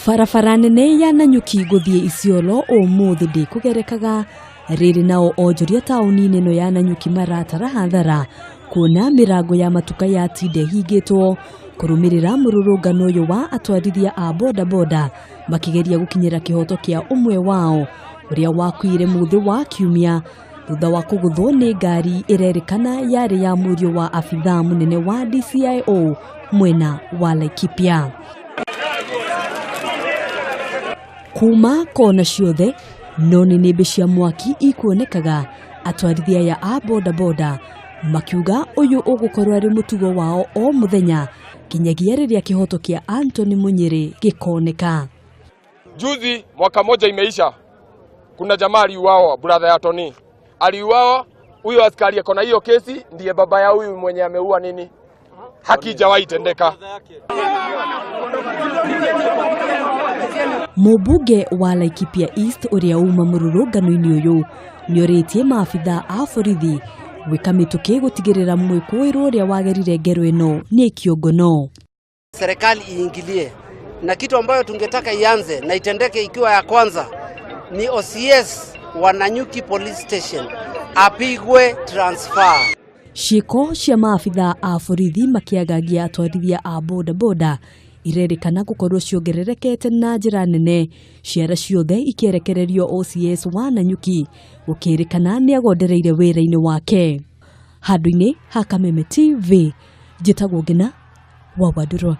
Barabara nene ya Nanyuki guthie Isiolo umuthi ndi kugerekaga riri nao wonjoria tauni-ini no ya Nanyuki maratara hathara kuona mirango ya matuka ya tinde hingitwo kurumirira mururungano uyu wa atwarithia a boda makigeria gukinyira kihoto kia umwe wao uria wakuire muthi wa kiumia thutha wa kuguthuo ni ngari irerikana yari ya muriu wa abithaa munene wa DCIO mwena wa Laikipia. Kuma kona ciothe noni nimbe cia mwaki ikuonekaga atwarithia ya a boda makiuga uyu ugukorwo ari mutugo wao o muthenya kinyagia riria kihoto kia Munyiri gikoneka. Juzi mwaka moja imeisha, kuna jamaa aliuawa, brother ya Tony aliuawa. Huyo askari akona hiyo kesi ndiye baba ya huyu mwenye ameua nini, haki jawahi tendeka. Mubuge wa Laikipia East uria uma mururungano-ini uyu nioritie maabithaa a borithi gwika mituki gutigirira mwikuirwo uria wagerire ngero ino ni kiongono. Serikali iingilie, na kitu ambayo tungetaka ianze na itendeke ikiwa ya kwanza ni OCS wa Nanyuki Police Station apigwe transfer. Shiko cia maabithaa a borithi makiagagia atwarithia a boda irerikana gukorwo ciongererekete na njira nene, ciara ciothe ikierekererio OCS wa Nanyuki gukirikana ni agondereire wira-ini wake. Handu-ini ha Kameme TV, njitagwo Ngina wa Wadurwa.